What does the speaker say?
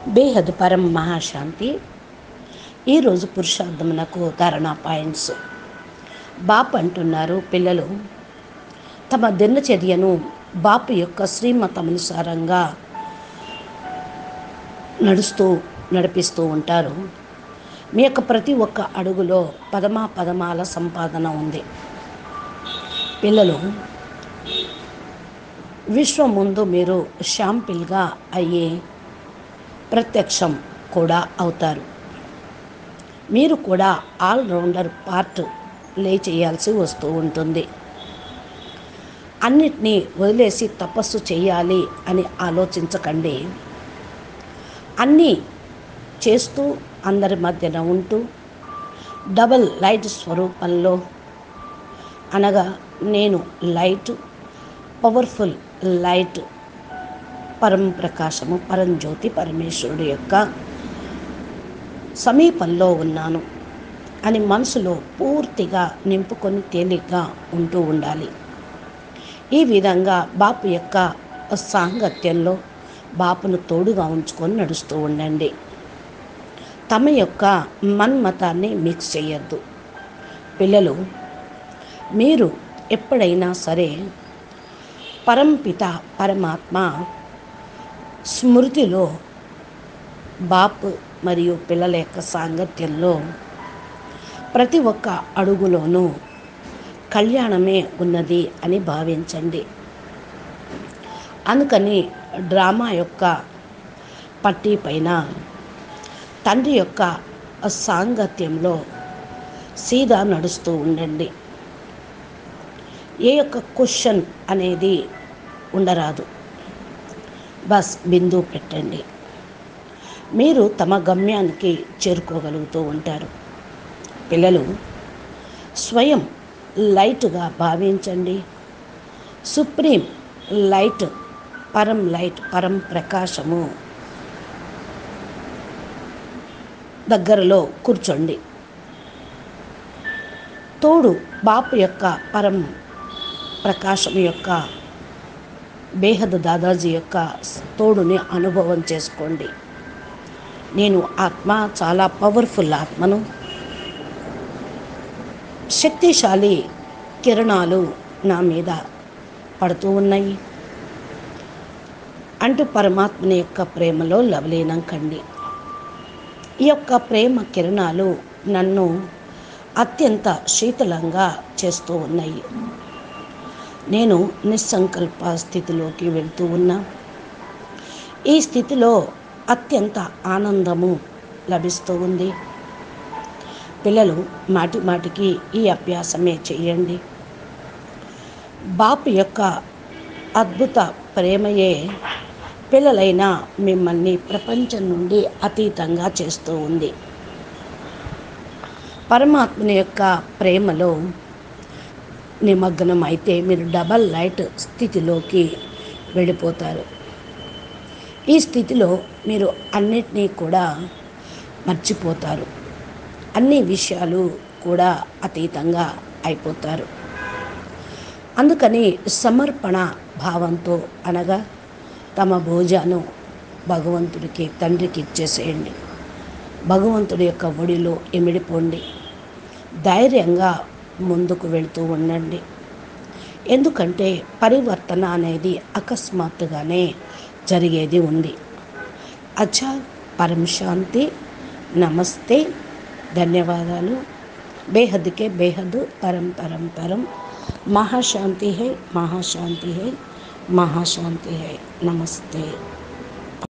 బేహద్ పరం మహాశాంతి. ఈరోజు పురుషార్థమునకు ధారణా పాయింట్స్. బాప్ అంటున్నారు, పిల్లలు తమ దినచర్యను బాపు యొక్క శ్రీమతమనుసారంగా నడిపిస్తూ ఉంటారు. మీ యొక్క ప్రతి ఒక్క అడుగులో పదమాల సంపాదన ఉంది. పిల్లలు విశ్వం ముందు మీరు షాంపిల్గా అయ్యే ప్రత్యక్షం కూడా అవుతారు. మీరు కూడా ఆల్రౌండర్ పార్ట్ ప్లే చేయాల్సి వస్తూ ఉంటుంది. అన్నిటినీ వదిలేసి తపస్సు చేయాలి అని ఆలోచించకండి. అన్నీ చేస్తూ అందరి మధ్యన ఉంటూ డబల్ లైట్ స్వరూపంలో, అనగా నేను లైట్, పవర్ఫుల్ లైట్, పరం ప్రకాశము, పరంజ్యోతి, పరమేశ్వరుడు యొక్క సమీపంలో ఉన్నాను అని మనసులో పూర్తిగా నింపుకొని తేలిగ్గా ఉంటూ ఉండాలి. ఈ విధంగా బాపు యొక్క సాంగత్యంలో బాపును తోడుగా ఉంచుకొని నడుస్తూ ఉండండి. తమ యొక్క మన్మతాన్ని మిక్స్ చేయొద్దు. పిల్లలు, మీరు ఎప్పుడైనా సరే పరంపిత పరమాత్మ స్మృతిలో బాపు మరియు పిల్లల యొక్క సాంగత్యంలో ప్రతి ఒక్క అడుగులోనూ కళ్యాణమే ఉన్నది అని భావించండి. అందుకని డ్రామా యొక్క పట్టీ పైన తండ్రి యొక్క సాంగత్యంలో సీదా నడుస్తూ ఉండండి. ఏ యొక్క క్వశ్చన్ అనేది ఉండరాదు. బస్ బిందు పెట్టండి. మీరు తమ గమ్యానికి చేరుకోగలుగుతూ ఉంటారు. పిల్లలు, స్వయం లైట్గా భావించండి. సుప్రీం లైట్, పరం ప్రకాశము దగ్గరలో కూర్చోండి. తోడు బాపు యొక్క పరం ప్రకాశం యొక్క బేహద్ దాదాజీ యొక్క తోడుని అనుభవం చేసుకోండి. నేను ఆత్మ, చాలా పవర్ఫుల్ ఆత్మను, శక్తిశాలి కిరణాలు నా మీద పడుతూ ఉన్నాయి అంటూ పరమాత్మని యొక్క ప్రేమలో లవలీనం కండి. ఈ యొక్క ప్రేమ కిరణాలు నన్ను అత్యంత శీతలంగా చేస్తూ ఉన్నాయి. నేను నిస్సంకల్ప స్థితిలోకి వెళ్తూ ఉన్నా. ఈ స్థితిలో అత్యంత ఆనందము లభిస్తూ ఉంది. పిల్లలు, మాటికి ఈ అభ్యాసమే చేయండి. బాపు యొక్క అద్భుత ప్రేమయే పిల్లలైన మిమ్మల్ని ప్రపంచం నుండి అతీతంగా చేస్తూ ఉంది. పరమాత్మని యొక్క ప్రేమలో నిమగ్నం అయితే మీరు డబల్ లైట్ స్థితిలోకి వెళ్ళిపోతారు. ఈ స్థితిలో మీరు అన్నిటినీ కూడా మర్చిపోతారు. అన్ని విషయాలు కూడా అతీతంగా అయిపోతారు. అందుకని సమర్పణ భావంతో, అనగా తమ భోజనం భగవంతుడికి, తండ్రికి ఇచ్చేసేయండి. భగవంతుడి యొక్క ఒడిలో ఇమిడిపోండి. ధైర్యంగా ముందుకు వెళ్తూ ఉండండి. ఎందుకంటే పరివర్తన అనేది అకస్మాత్తుగానే జరిగేది ఉంది. అచ్చా, పరం శాంతి. నమస్తే, ధన్యవాదాలు. బేహద్కే బేహద్, పరం. महाशांति है, महाशांति है, महाशांति है। नमस्ते।